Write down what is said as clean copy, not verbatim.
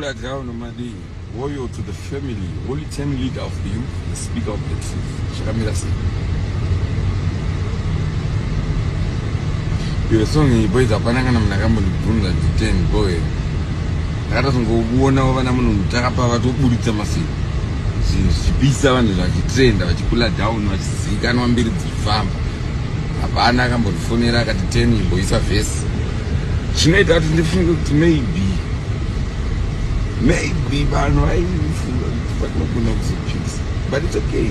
kula down Madi, loyal to the family, holy team leader of the youth, the speaker of the truth. Shakamira say. Your song in boys are Panagana Nagamu Bruna 10 boy. That doesn't go one over Namun Takapa to Buritamasi. She beats down like a train that you pull her down, she can't one bit of farm. A Panagam of Funera at 10 boys are face. She made that difficult to maybe. Maybe, but no, but it's okay.